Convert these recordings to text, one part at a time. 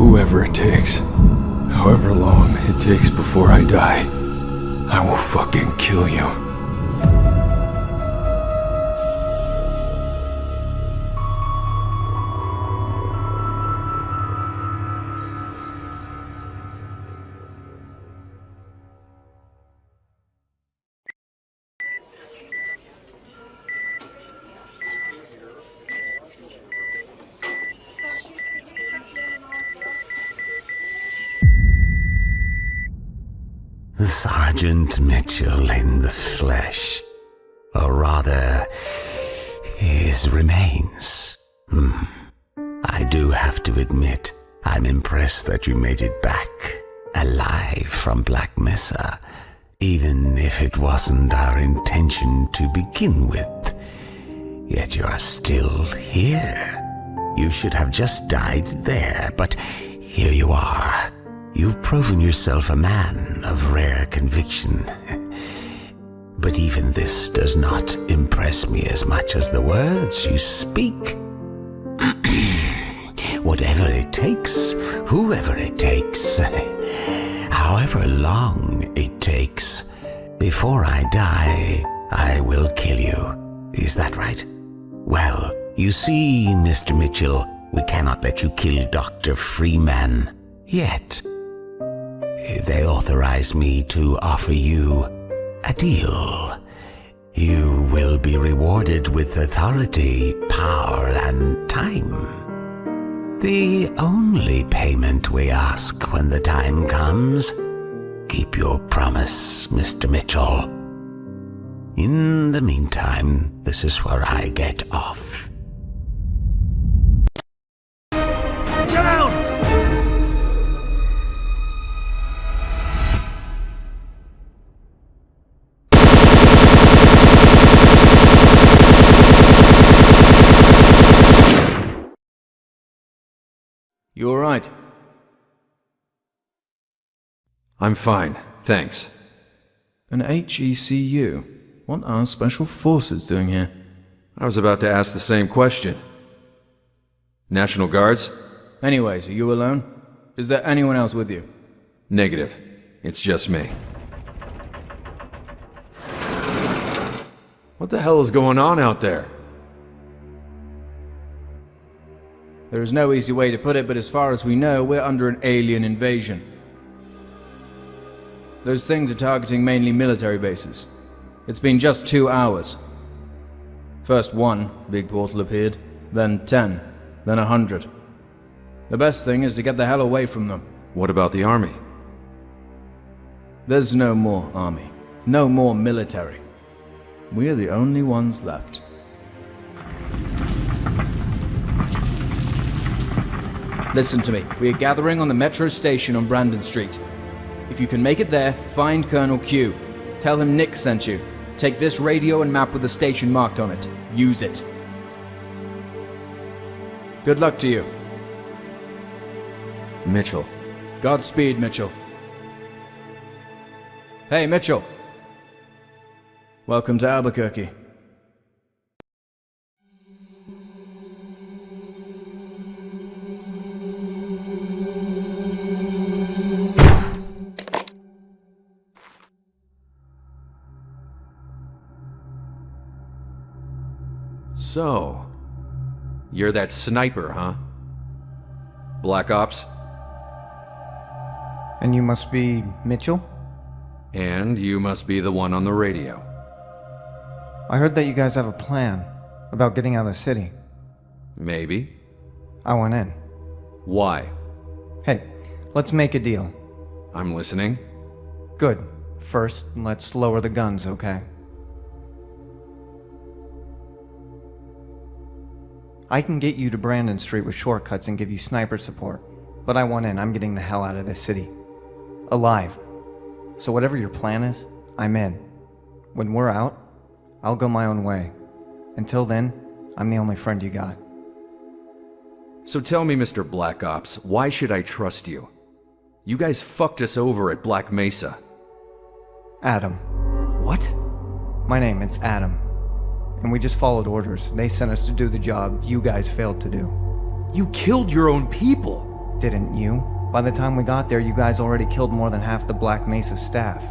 Whoever it takes, however long it takes before I die, I will fucking kill you. Sergeant Mitchell in the flesh, or rather, his remains. I do have to admit, I'm impressed that you made it back, alive from Black Mesa, even if it wasn't our intention to begin with. Yet you're still here. You should have just died there, but here you are. You've proven yourself a man of rare conviction. But even this does not impress me as much as the words you speak. Whatever it takes, whoever it takes, however long it takes, before I die, I will kill you. Is that right? Well, you see, Mr. Mitchell, we cannot let you kill Dr. Freeman yet. They authorize me to offer you a deal. You will be rewarded with authority, power, and time. The only payment we ask when the time comes. Keep your promise, Mr. Mitchell. In the meantime, this is where I get off. You all right? I'm fine, thanks. An HECU? What are Special Forces doing here? I was about to ask the same question. National Guards? Anyways, are you alone? Is there anyone else with you? Negative. It's just me. What the hell is going on out there? There is no easy way to put it, but as far as we know, we're under an alien invasion. Those things are targeting mainly military bases. It's been just 2 hours. First one big portal appeared, then 10, then 100. The best thing is to get the hell away from them. What about the army? There's no more army. No more military. We're the only ones left. Listen to me. We are gathering on the metro station on Brandon Street. If you can make it there, find Colonel Q. Tell him Nick sent you. Take this radio and map with the station marked on it. Use it. Good luck to you. Mitchell. Godspeed, Mitchell. Hey, Mitchell. Welcome to Albuquerque. So, you're that sniper, huh? Black Ops? And you must be Mitchell? And you must be the one on the radio. I heard that you guys have a plan about getting out of the city. Maybe. I want in. Why? Hey, let's make a deal. I'm listening. Good. First, let's lower the guns, okay? I can get you to Brandon Street with shortcuts and give you sniper support, but I want in. I'm getting the hell out of this city. Alive. So whatever your plan is, I'm in. When we're out, I'll go my own way. Until then, I'm the only friend you got. So tell me, Mr. Black Ops, why should I trust you? You guys fucked us over at Black Mesa. Adam. What? My name, it's Adam. And we just followed orders. They sent us to do the job you guys failed to do. You killed your own people! Didn't you? By the time we got there, you guys already killed more than half the Black Mesa staff.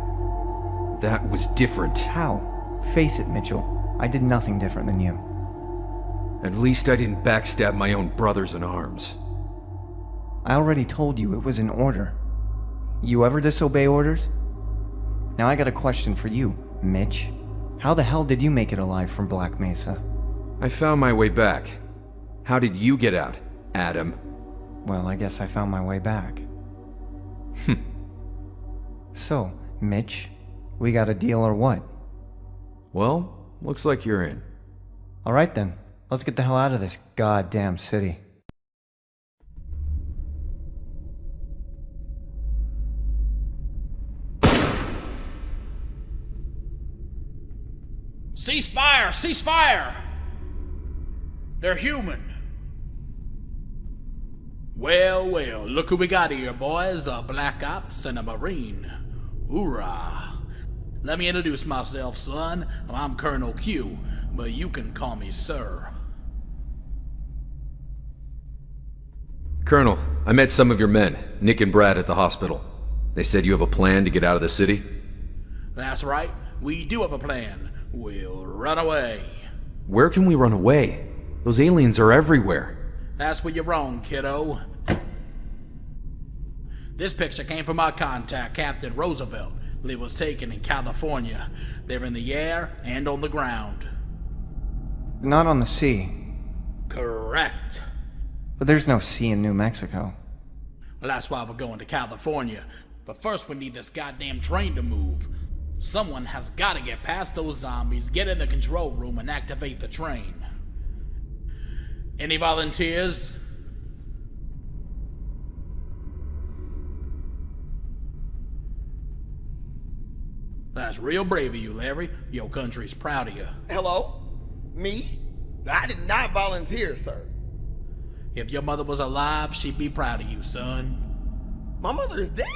That was different. How? Face it, Mitchell. I did nothing different than you. At least I didn't backstab my own brothers in arms. I already told you it was an order. You ever disobey orders? Now I got a question for you, Mitch. How the hell did you make it alive from Black Mesa? I found my way back. How did you get out, Adam? Well, I guess I found my way back. So, Mitch, we got a deal or what? Well, looks like you're in. Alright then, let's get the hell out of this goddamn city. Ceasefire! Ceasefire! They're human. Well, well, look who we got here, boys. A Black Ops and a Marine. Hoorah! Let me introduce myself, son. I'm Colonel Q, but you can call me Sir. Colonel, I met some of your men, Nick and Brad, at the hospital. They said you have a plan to get out of the city? That's right. We do have a plan. We'll run away. Where can we run away? Those aliens are everywhere. That's where you're wrong, kiddo. This picture came from our contact, Captain Roosevelt. It was taken in California. They're in the air and on the ground. Not on the sea. Correct. But there's no sea in New Mexico. Well, that's why we're going to California. But first we need this goddamn train to move. Someone has got to get past those zombies, get in the control room, and activate the train. Any volunteers? That's real brave of you, Larry. Your country's proud of you. Hello? Me? I did not volunteer, sir. If your mother was alive, she'd be proud of you, son. My mother is dead?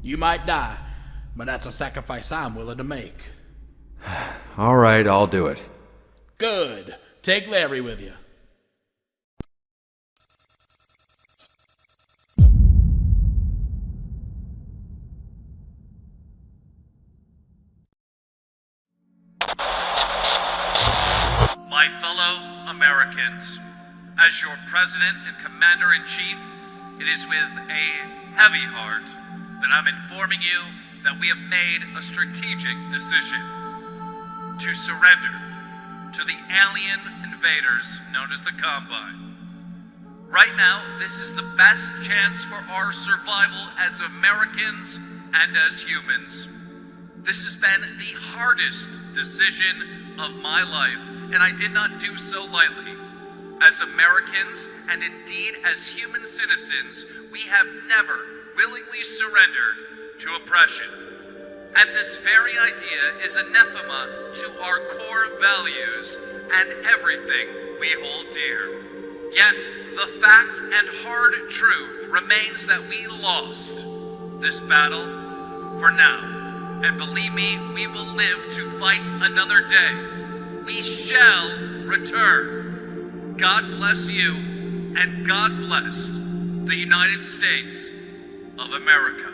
You might die, but that's a sacrifice I'm willing to make. All right, I'll do it. Good. Take Larry with you. My fellow Americans, as your President and Commander-in-Chief, it is with a heavy heart that I'm informing you that we have made a strategic decision to surrender to the alien invaders known as the Combine. Right now, this is the best chance for our survival as Americans and as humans. This has been the hardest decision of my life, and I did not do so lightly. As Americans, and indeed as human citizens, we have never willingly surrendered to oppression. And this very idea is anathema to our core values and everything we hold dear. Yet, the fact and hard truth remains that we lost this battle for now. And believe me, we will live to fight another day. We shall return. God bless you, and God bless the United States of America.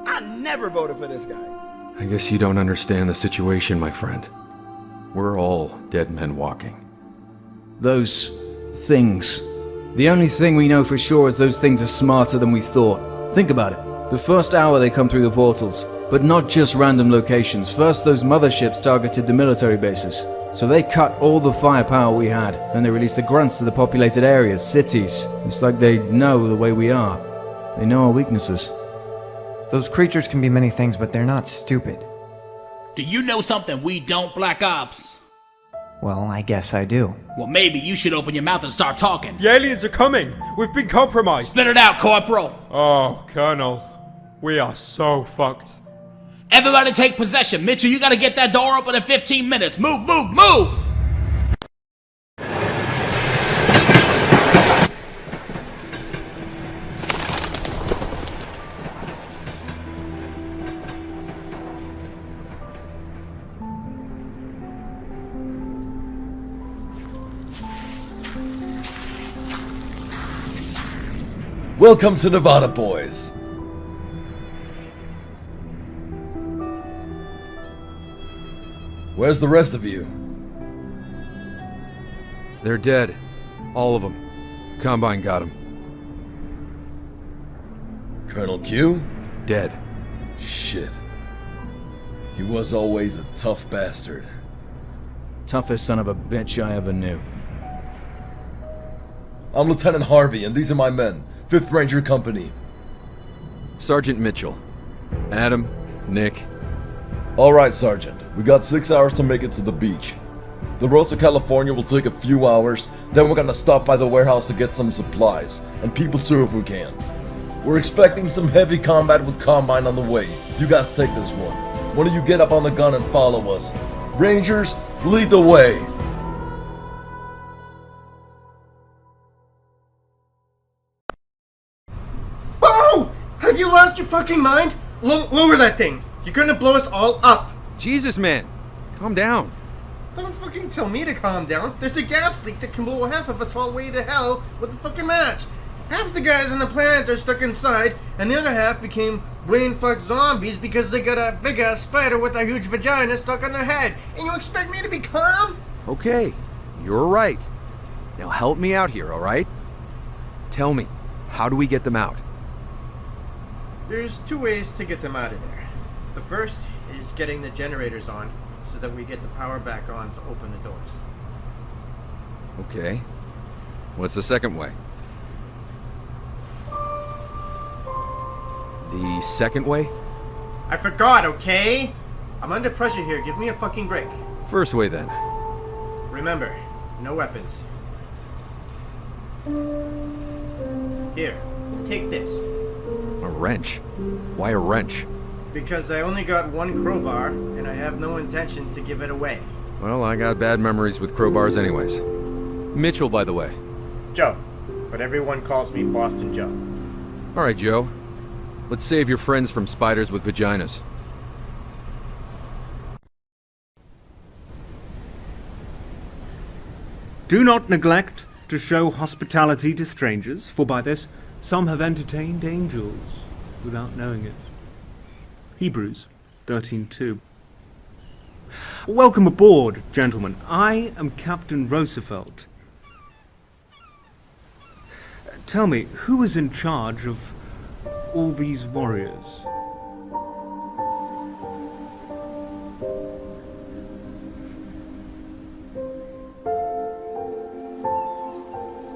I never voted for this guy. I guess you don't understand the situation, my friend. We're all dead men walking. Those things. The only thing we know for sure is those things are smarter than we thought. Think about it. The first hour they come through the portals, but not just random locations. First, those motherships targeted the military bases. So they cut all the firepower we had, and they released the grunts to the populated areas, cities. It's like they know the way we are. They know our weaknesses. Those creatures can be many things, but they're not stupid. Do you know something we don't, Black Ops? Well, I guess I do. Well, maybe you should open your mouth and start talking. The aliens are coming! We've been compromised! Spit it out, Corporal! Oh, Colonel. We are so fucked. Everybody take possession. Mitchell, you gotta get that door open in 15 minutes. Move, move, move! Welcome to Nevada, boys. Where's the rest of you? They're dead. All of them. Combine got them. Colonel Q? Dead. Shit. He was always a tough bastard. Toughest son of a bitch I ever knew. I'm Lieutenant Harvey, and these are my men. 5th Ranger Company. Sergeant Mitchell. Adam, Nick. Alright, Sergeant. We got 6 hours to make it to the beach. The roads to California will take a few hours, then we're gonna stop by the warehouse to get some supplies, and people too if we can. We're expecting some heavy combat with Combine on the way. You guys take this one. One of you get up on the gun and follow us. Rangers, lead the way! Oh! Have you lost your fucking mind? Lower that thing. You're gonna blow us all up. Jesus, man. Calm down. Don't fucking tell me to calm down. There's a gas leak that can blow half of us all the way to hell with a fucking match. Half the guys on the planet are stuck inside, and the other half became brain-fucked zombies because they got a big-ass spider with a huge vagina stuck on their head. And you expect me to be calm? Okay, you're right. Now help me out here, alright? Tell me, how do we get them out? There's 2 ways to get them out of there. The first is getting the generators on, so that we get the power back on to open the doors. Okay. What's the second way? The second way? I forgot, okay? I'm under pressure here. Give me a fucking break. First way then. Remember, no weapons. Here, take this. A wrench? Why a wrench? Because I only got 1 crowbar, and I have no intention to give it away. Well, I got bad memories with crowbars anyways. Mitchell, by the way. Joe. But everyone calls me Boston Joe. Alright, Joe. Let's save your friends from spiders with vaginas. Do not neglect to show hospitality to strangers, for by this some have entertained angels without knowing it. Hebrews 13:2. Welcome aboard, gentlemen. I am Captain Roosevelt. Tell me, who is in charge of all these warriors?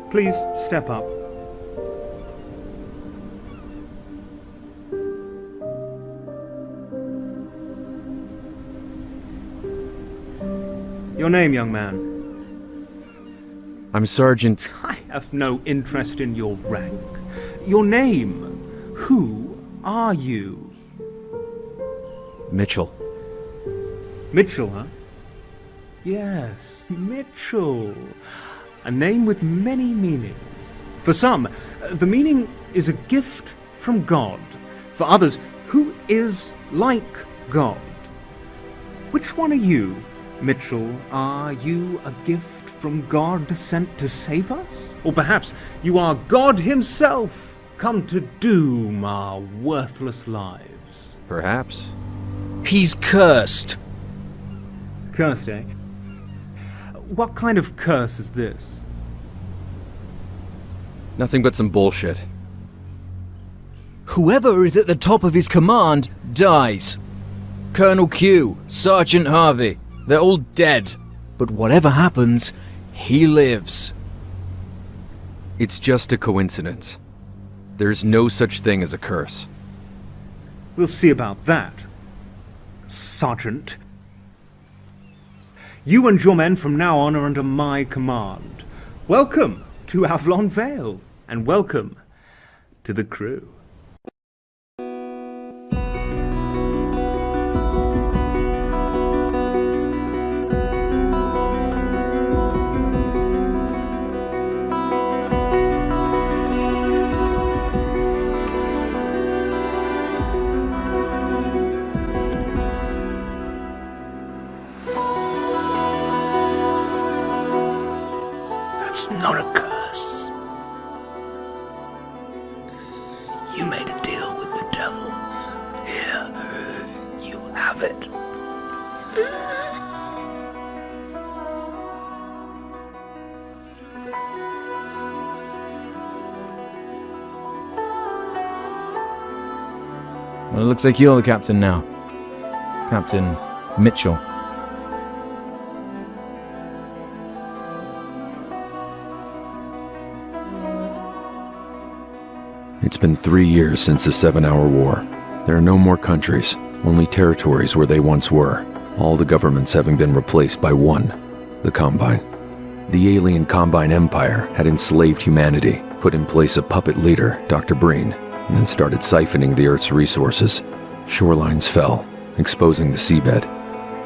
Please step up. Your name, young man? I'm Sergeant... I have no interest in your rank. Your name? Who are you? Mitchell. Mitchell, huh? Yes, Mitchell. A name with many meanings. For some, the meaning is a gift from God. For others, who is like God? Which one are you, Mitchell? Are you a gift from God sent to save us? Or perhaps you are God himself, come to doom our worthless lives? Perhaps. He's cursed. Cursed, eh? What kind of curse is this? Nothing but some bullshit. Whoever is at the top of his command dies. Colonel Q, Sergeant Harvey, they're all dead. But whatever happens, he lives. It's just a coincidence. There's no such thing as a curse. We'll see about that, Sergeant. You and your men from now on are under my command. Welcome to Avalon Vale, and welcome to the crew. That's not a curse. You made a deal with the devil. Here, you have it. Well, it looks like you're the captain now. Captain Mitchell. It's been 3 years since the 7-Hour War. There are no more countries, only territories where they once were, all the governments having been replaced by one, the Combine. The alien Combine Empire had enslaved humanity, put in place a puppet leader, Dr. Breen, and then started siphoning the Earth's resources. Shorelines fell, exposing the seabed.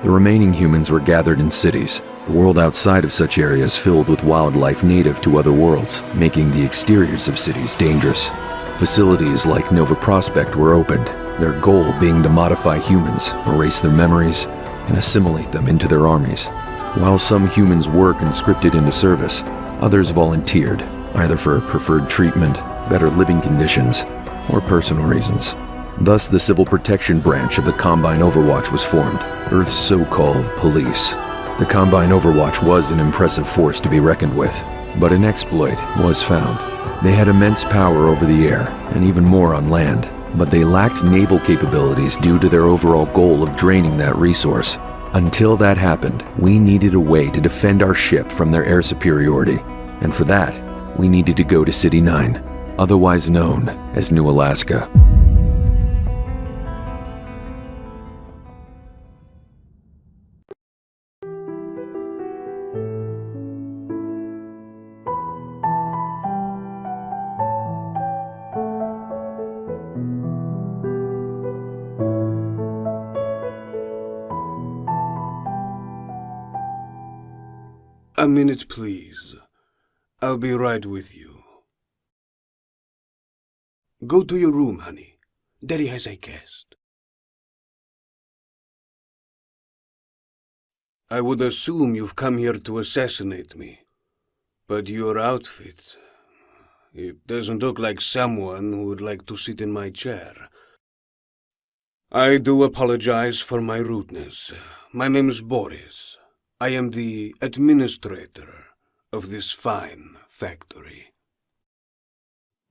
The remaining humans were gathered in cities, the world outside of such areas filled with wildlife native to other worlds, making the exteriors of cities dangerous. Facilities like Nova Prospect were opened, their goal being to modify humans, erase their memories, and assimilate them into their armies. While some humans were conscripted into service, others volunteered, either for preferred treatment, better living conditions, or personal reasons. Thus, the Civil Protection Branch of the Combine Overwatch was formed, Earth's so-called police. The Combine Overwatch was an impressive force to be reckoned with, but an exploit was found. They had immense power over the air, and even more on land, but they lacked naval capabilities due to their overall goal of draining that resource. Until that happened, we needed a way to defend our ship from their air superiority, and for that, we needed to go to City 9, otherwise known as New Alaska. A minute, please. I'll be right with you. Go to your room, honey. Daddy has a guest. I would assume you've come here to assassinate me. But your outfit... it doesn't look like someone who would like to sit in my chair. I do apologize for my rudeness. My name is Boris. I am the administrator of this fine factory.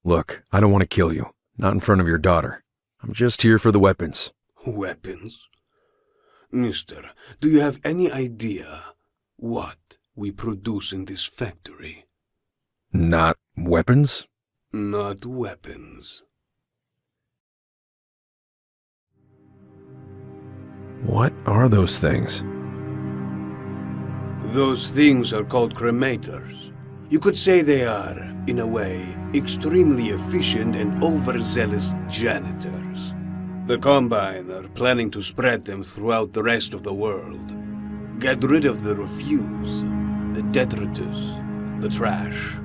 Look, I don't want to kill you. Not in front of your daughter. I'm just here for the weapons. Weapons? Mister, do you have any idea what we produce in this factory? Not weapons? Not weapons. What are those things? Those things are called cremators. You could say they are, in a way, extremely efficient and overzealous janitors. The Combine are planning to spread them throughout the rest of the world. Get rid of the refuse, the detritus, the trash.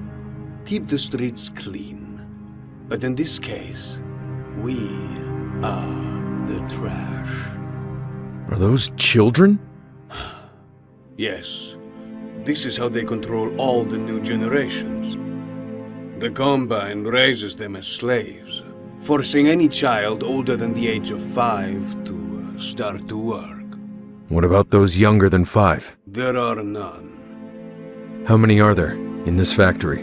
Keep the streets clean. But in this case, we are the trash. Are those children? Yes. This is how they control all the new generations. The Combine raises them as slaves, forcing any child older than the age of 5 to start to work. What about those younger than 5? There are none. How many are there in this factory?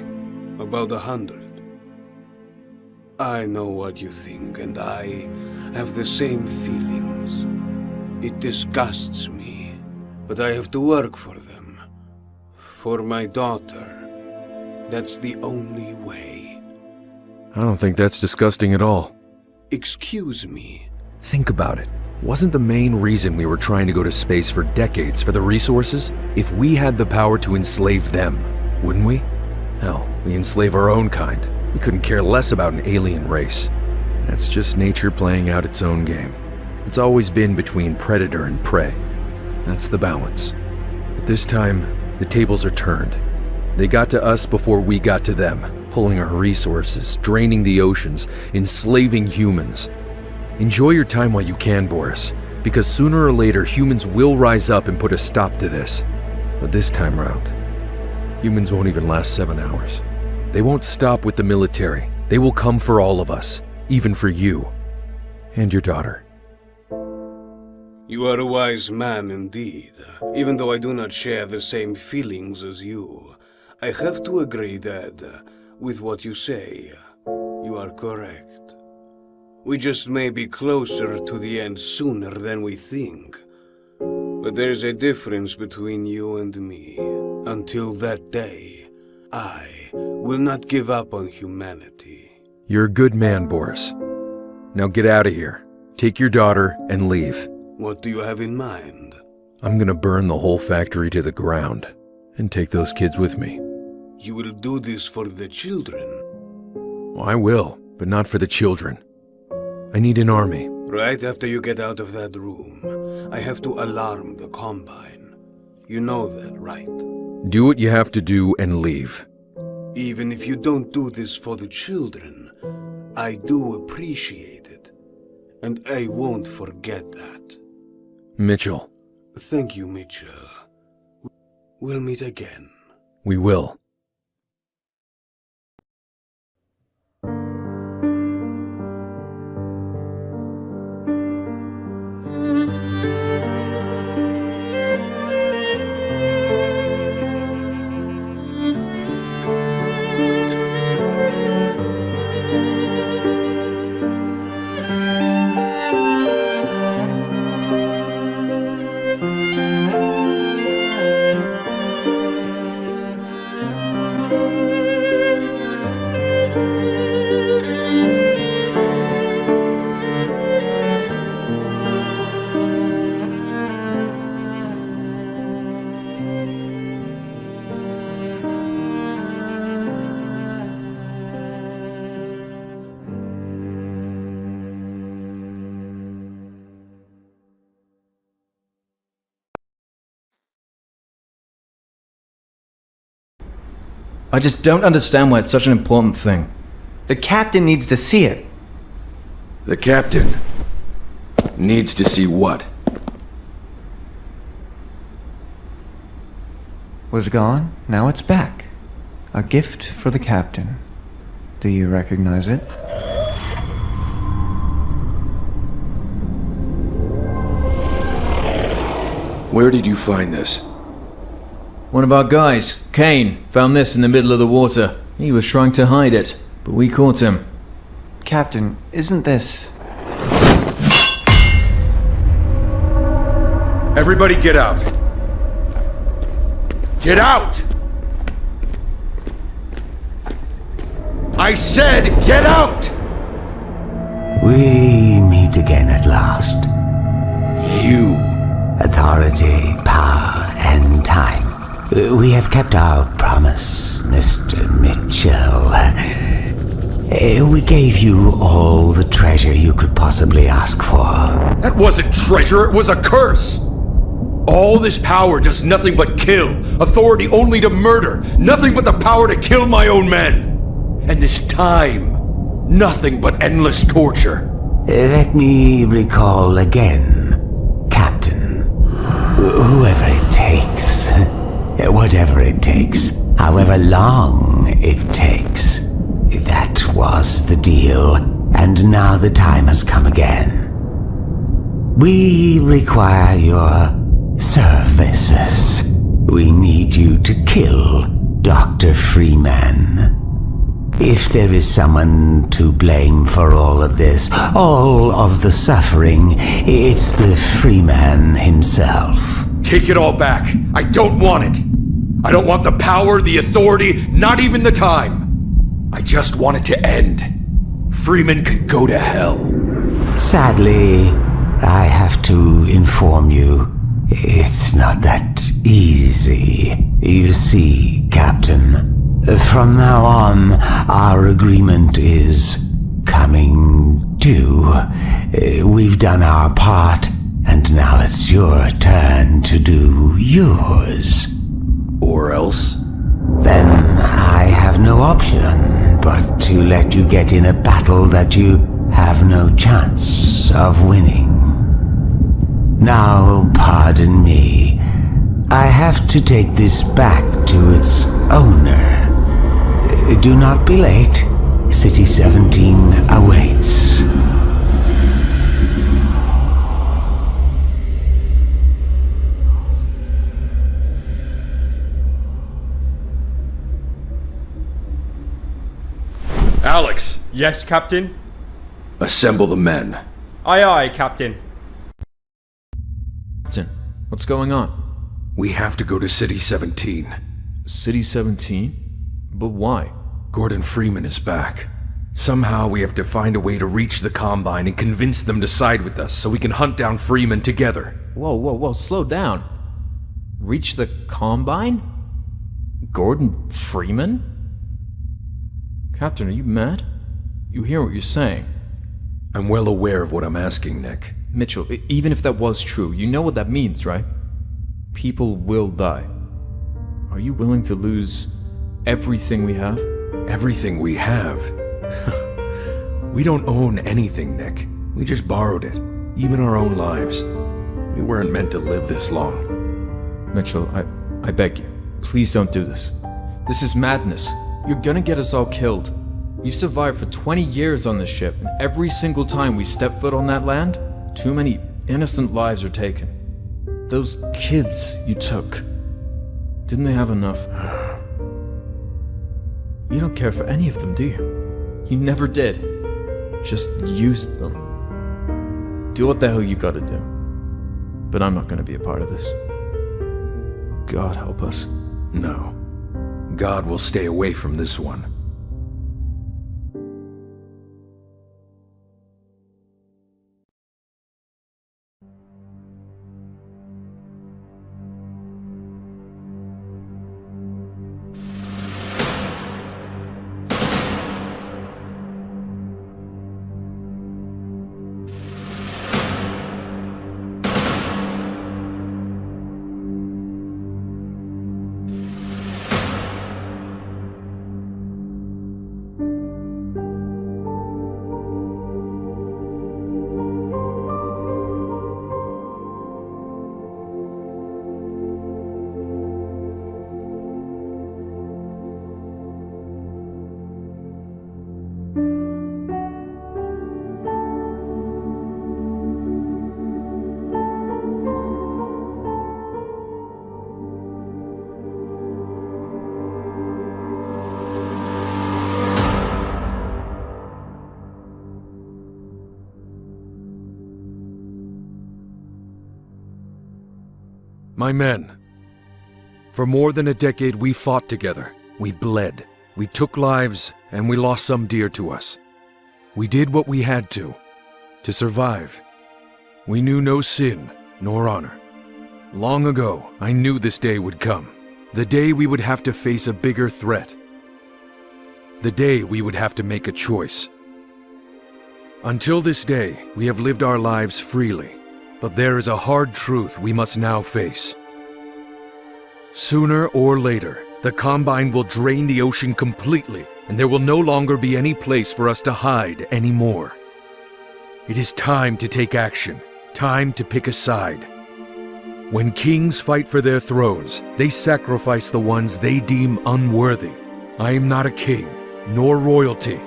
About 100. I know what you think, and I have the same feelings. It disgusts me, but I have to work for them. For my daughter, that's the only way. I don't think that's disgusting at all. Excuse me. Think about it. Wasn't the main reason we were trying to go to space for decades for the resources? If we had the power to enslave them, wouldn't we? Hell, we enslave our own kind. We couldn't care less about an alien race. That's just nature playing out its own game. It's always been between predator and prey. That's the balance. But this time, the tables are turned. They got to us before we got to them, pulling our resources, draining the oceans, enslaving humans. Enjoy your time while you can, Boris, because sooner or later humans will rise up and put a stop to this. But this time round, humans won't even last 7 hours. They won't stop with the military. They will come for all of us. even for you and your daughter. You are a wise man indeed. Even though I do not share the same feelings as you, I have to agree that, with what you say, you are correct. We just may be closer to the end sooner than we think. But there's a difference between you and me. Until that day, I will not give up on humanity. You're a good man, Boris. Now get out of here. Take your daughter and leave. What do you have in mind? I'm gonna burn the whole factory to the ground and take those kids with me. You will do this for the children. I will, but not for the children. I need an army. Right after you get out of that room, I have to alarm the Combine. You know that, right? Do what you have to do and leave. Even if you don't do this for the children, I do appreciate it. And I won't forget that. Mitchell. Thank you, Mitchell. We'll meet again. We will. I just don't understand why it's such an important thing. The captain needs to see it. The captain needs to see what? Was gone, now it's back. A gift for the captain. Do you recognize it? Where did you find this? One of our guys, Kane, found this in the middle of the water. He was trying to hide it, but we caught him. Captain, isn't this... Everybody get out! Get out! I said get out! We meet again at last. You. Authority, power, and time. We have kept our promise, Mr. Mitchell. We gave you all the treasure you could possibly ask for. That wasn't treasure, it was a curse! All this power does nothing but kill. Authority only to murder. Nothing but the power to kill my own men. And this time, nothing but endless torture. Let me recall again, Captain. Whoever it takes, whatever it takes, however long it takes, that was the deal, and now the time has come again. We require your services. We need you to kill Dr. Freeman. If there is someone to blame for all of this, all of the suffering, it's the Freeman himself. Take it all back. I don't want it. I don't want the power, the authority, not even the time. I just want it to end. Freeman can go to hell. Sadly, I have to inform you, it's not that easy. You see, Captain, from now on, our agreement is coming due. We've done our part, and now it's your turn to do yours. Or else? Then I have no option but to let you get in a battle that you have no chance of winning. Now, pardon me. I have to take this back to its owner. Do not be late. City 17 awaits. Alex! Yes, Captain? Assemble the men. Aye, aye, Captain. Captain, what's going on? We have to go to City 17. City 17? But why? Gordon Freeman is back. Somehow we have to find a way to reach the Combine and convince them to side with us so we can hunt down Freeman together. Whoa, slow down. Reach the Combine? Gordon Freeman? Captain, are you mad? You hear what you're saying? I'm well aware of what I'm asking, Nick. Mitchell, even if that was true, you know what that means, right? People will die. Are you willing to lose everything we have? Everything we have? We don't own anything, Nick. We just borrowed it. Even our own lives. We weren't meant to live this long. Mitchell, I beg you, please don't do this. This is madness. You're gonna get us all killed. We've survived for 20 years on this ship, and every single time we step foot on that land, too many innocent lives are taken. Those kids you took, didn't they have enough? You don't care for any of them, do you? You never did. Just used them. Do what the hell you gotta do. But I'm not gonna be a part of this. God help us. No. God will stay away from this one. My men, for more than a decade we fought together, we bled, we took lives, and we lost some dear to us. We did what we had to survive. We knew no sin nor honor. Long ago, I knew this day would come, the day we would have to face a bigger threat. The day we would have to make a choice. Until this day, we have lived our lives freely. But there is a hard truth we must now face. Sooner or later, the Combine will drain the ocean completely, and there will no longer be any place for us to hide anymore. It is time to take action, time to pick a side. When kings fight for their thrones, they sacrifice the ones they deem unworthy. I am not a king, nor royalty.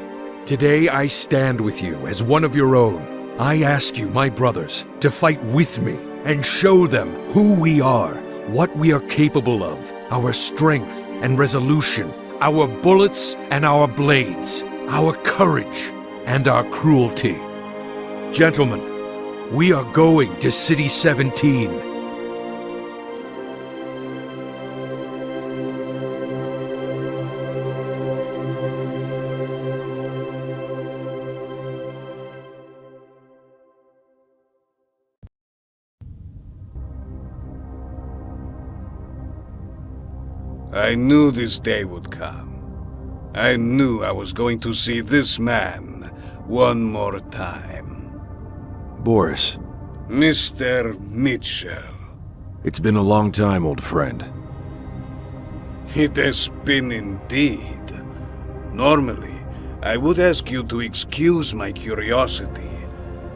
Today I stand with you as one of your own. I ask you, my brothers, to fight with me and show them who we are, what we are capable of, our strength and resolution, our bullets and our blades, our courage and our cruelty. Gentlemen, we are going to City 17. I knew this day would come. I knew I was going to see this man one more time. Boris. Mr. Mitchell. It's been a long time, old friend. It has been indeed. Normally, I would ask you to excuse my curiosity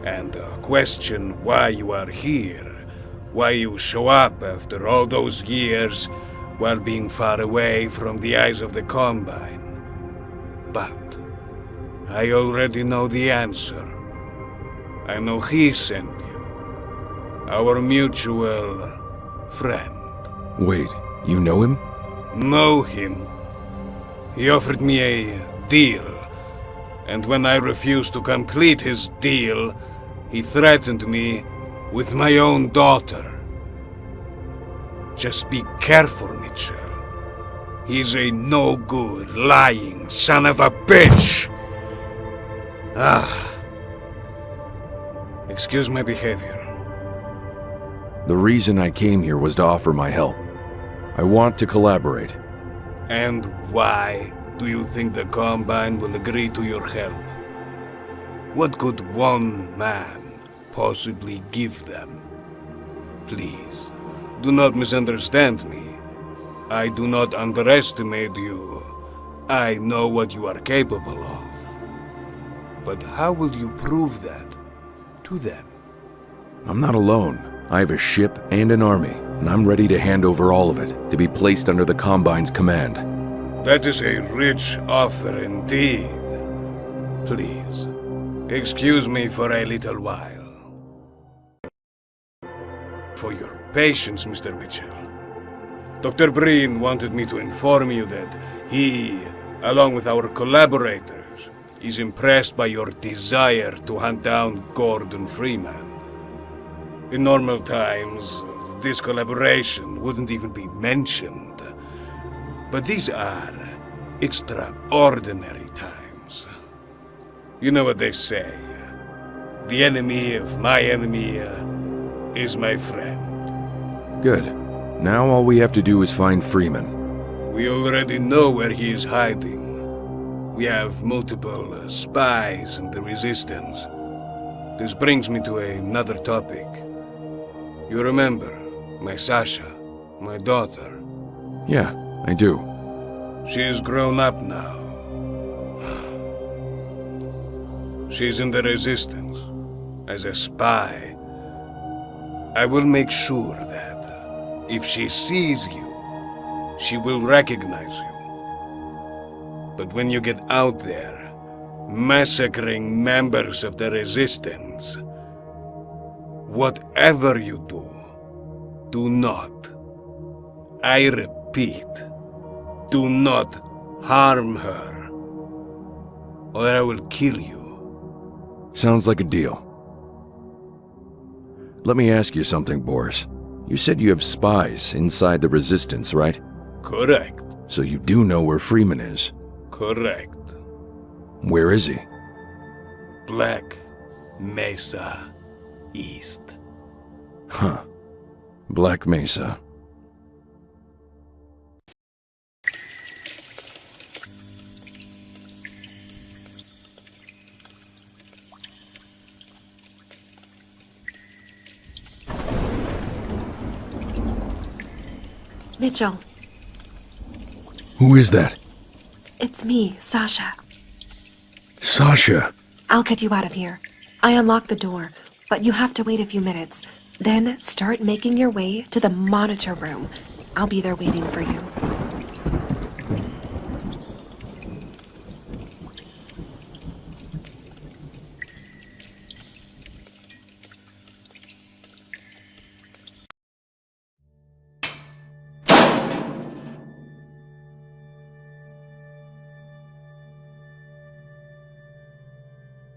and question why you are here, why you show up after all those years while being far away from the eyes of the Combine. But I already know the answer. I know he sent you. Our mutual friend. Wait, you know him? Know him. He offered me a deal, and when I refused to complete his deal, he threatened me with my own daughter. Just be careful, Mitchell. He's a no-good, lying son of a bitch! Excuse my behavior. The reason I came here was to offer my help. I want to collaborate. And why do you think the Combine will agree to your help? What could one man possibly give them? Please, do not misunderstand me. I do not underestimate you. I know what you are capable of. But how will you prove that to them? I'm not alone. I have a ship and an army, and I'm ready to hand over all of it, to be placed under the Combine's command. That is a rich offer indeed. Please, excuse me for a little while. For your patience, Mr. Mitchell. Dr. Breen wanted me to inform you that he, along with our collaborators, is impressed by your desire to hunt down Gordon Freeman. In normal times, this collaboration wouldn't even be mentioned. But these are extraordinary times. You know what they say. The enemy of my enemy is my friend. Good. Now all we have to do is find Freeman. We already know where he is hiding. We have multiple spies in the Resistance. This brings me to another topic. You remember my Sasha, my daughter? Yeah, I do. She's grown up now. She's in the Resistance. As a spy, I will make sure that if she sees you, she will recognize you. But when you get out there, massacring members of the Resistance, whatever you do, do not, I repeat, do not harm her, or I will kill you. Sounds like a deal. Let me ask you something, Boris. You said you have spies inside the Resistance, right? Correct. So you do know where Freeman is? Correct. Where is he? Black Mesa East. Huh. Black Mesa. Mitchell. Who is that? It's me, Sasha. Sasha! I'll get you out of here. I unlocked the door, but you have to wait a few minutes. Then start making your way to the monitor room. I'll be there waiting for you.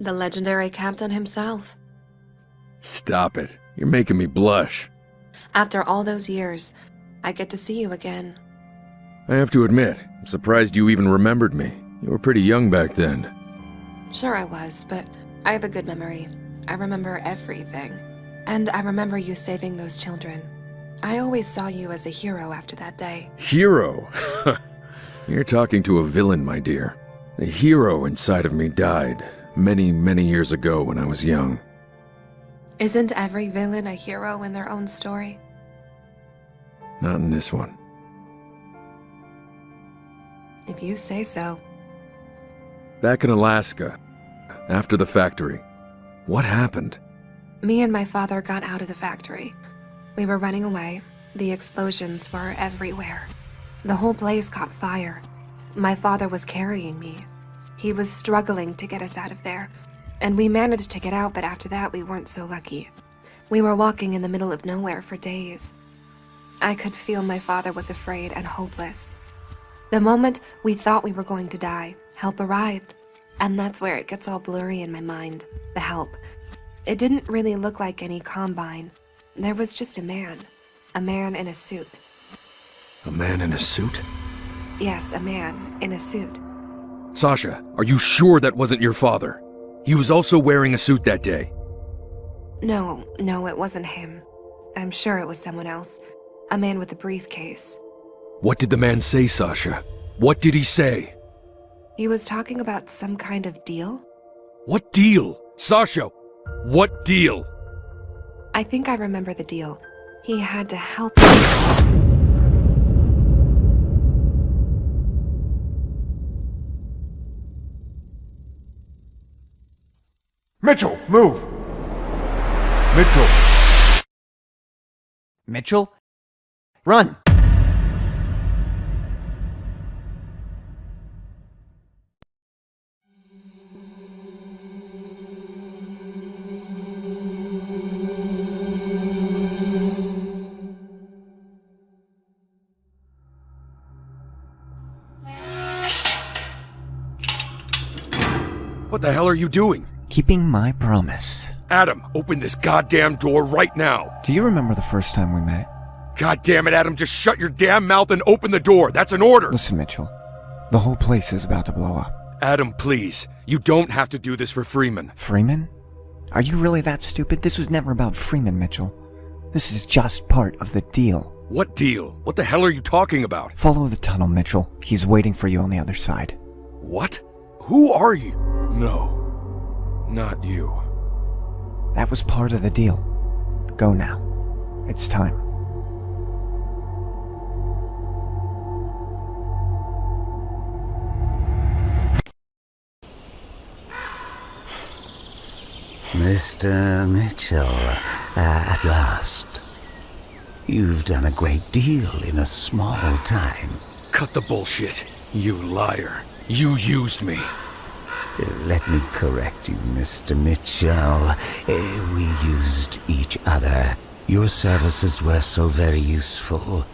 The legendary captain himself. Stop it. You're making me blush. After all those years, I get to see you again. I have to admit, I'm surprised you even remembered me. You were pretty young back then. Sure I was, but I have a good memory. I remember everything. And I remember you saving those children. I always saw you as a hero after that day. Hero? You're talking to a villain, my dear. The hero inside of me died many, many years ago when I was young. Isn't every villain a hero in their own story? Not in this one. If you say so. Back in Alaska, after the factory, what happened? Me and my father got out of the factory. We were running away. The explosions were everywhere. The whole place caught fire. My father was carrying me. He was struggling to get us out of there, and we managed to get out, but after that we weren't so lucky. We were walking in the middle of nowhere for days. I could feel my father was afraid and hopeless. The moment we thought we were going to die, help arrived, and that's where it gets all blurry in my mind. The help. It didn't really look like any combine. There was just a man in a suit. A man in a suit? Yes, a man in a suit. Sasha, are you sure that wasn't your father? He was also wearing a suit that day. No, it wasn't him. I'm sure it was someone else. A man with a briefcase. What did the man say, Sasha? What did he say? He was talking about some kind of deal? What deal? Sasha, what deal? I think I remember the deal. He had to help. Mitchell, move! Mitchell! Mitchell? Run! What the hell are you doing? Keeping my promise. Adam, open this goddamn door right now. Do you remember the first time we met? God damn it, Adam, just shut your damn mouth and open the door. That's an order. Listen, Mitchell. The whole place is about to blow up. Adam, please. You don't have to do this for Freeman. Freeman? Are you really that stupid? This was never about Freeman, Mitchell. This is just part of the deal. What deal? What the hell are you talking about? Follow the tunnel, Mitchell. He's waiting for you on the other side. What? Who are you? No, not you. That was part of the deal. Go now. It's time. Mr. Mitchell, at last. You've done a great deal in a small time. Cut the bullshit, you liar. You used me. Let me correct you, Mr. Mitchell. We used each other. Your services were so very useful,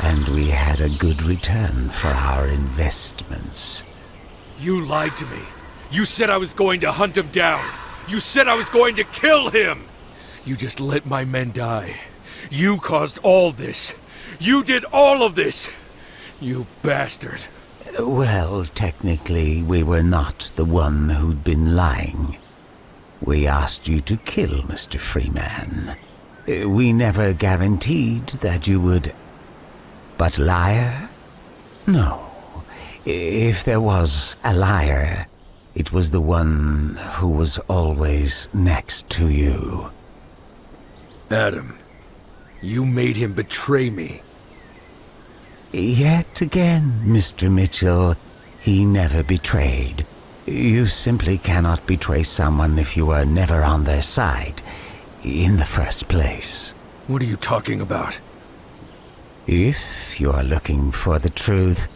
and we had a good return for our investments. You lied to me. You said I was going to hunt him down. You said I was going to kill him. You just let my men die. You caused all this. You did all of this. You bastard. Well, technically, we were not the one who'd been lying. We asked you to kill Mr. Freeman. We never guaranteed that you would. But liar? No. If there was a liar, it was the one who was always next to you. Adam, you made him betray me. Yet again, Mr. Mitchell, he never betrayed. You simply cannot betray someone if you are never on their side, in the first place. What are you talking about? If you are looking for the truth,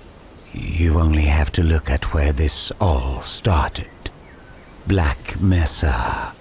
you only have to look at where this all started. Black Mesa.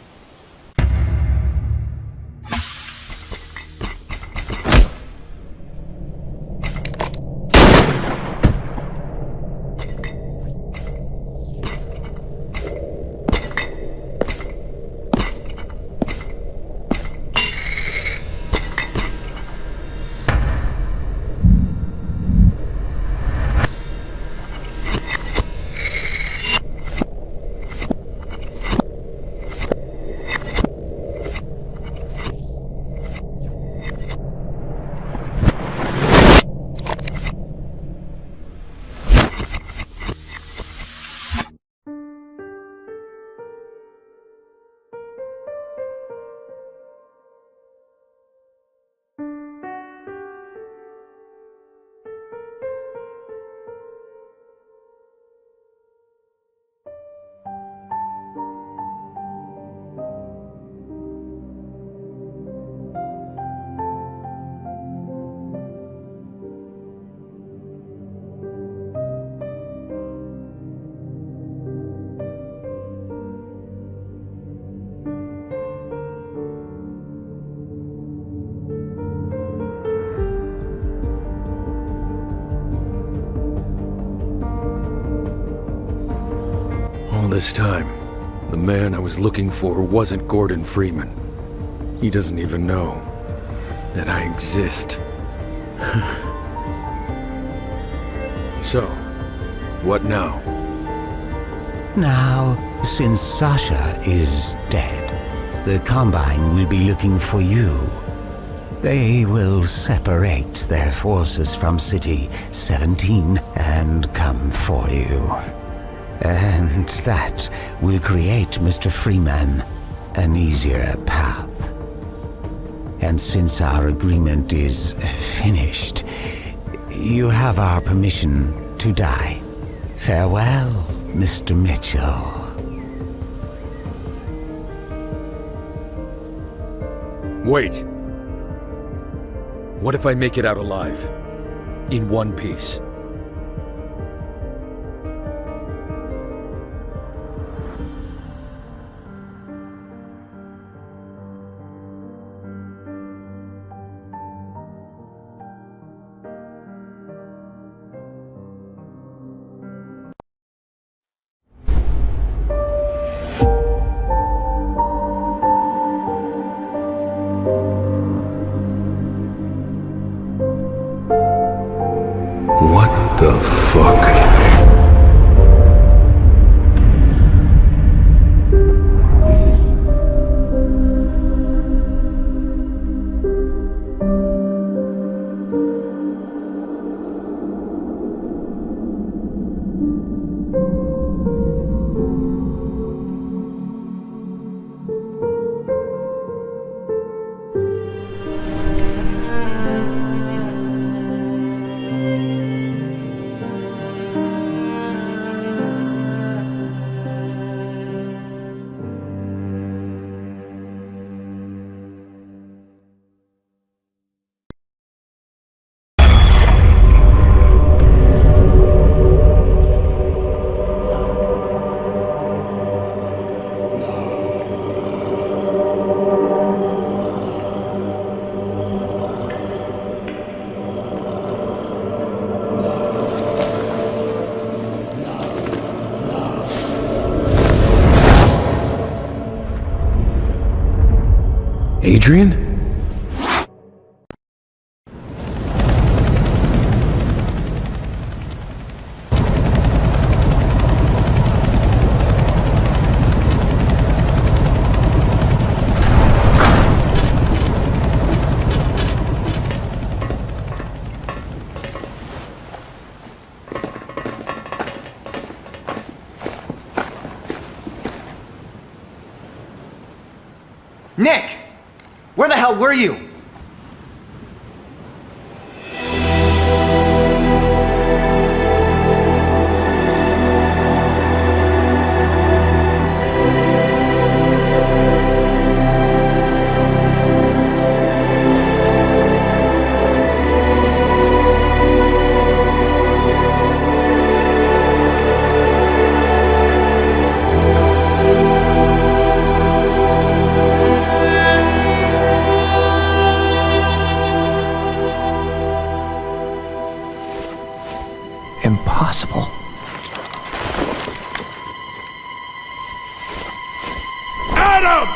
this time, the man I was looking for wasn't Gordon Freeman. He doesn't even know that I exist. So, what now? Now, since Sasha is dead, the Combine will be looking for you. They will separate their forces from City 17 and come for you. And that will create, Mr. Freeman, an easier path. And since our agreement is finished, you have our permission to die. Farewell, Mr. Mitchell. Wait. What if I make it out alive? In one piece? What the fuck? Adrian? Nick! Where the hell were you? Impossible. Adam!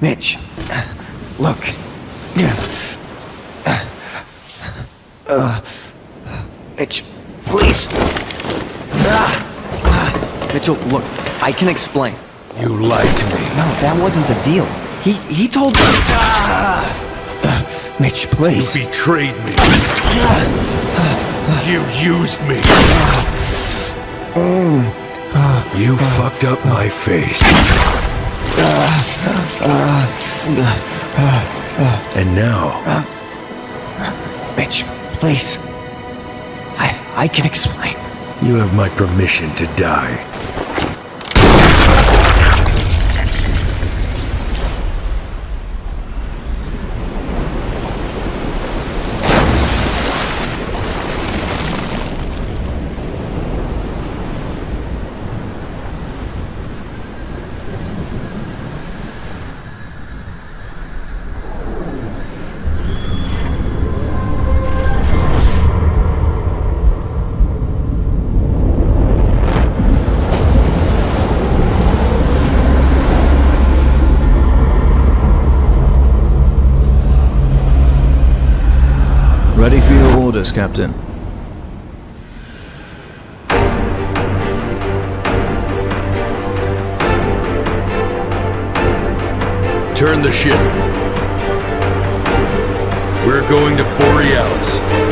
Mitch, look. Mitch, please. Mitchell, look, I can explain. You lied to me. No, that wasn't the deal. He told me. Mitch, please. You betrayed me. You used me. You fucked up my face. And now... Mitch, please. I can explain. You have my permission to die. Ready for your orders, Captain. Turn the ship. We're going to Borealis.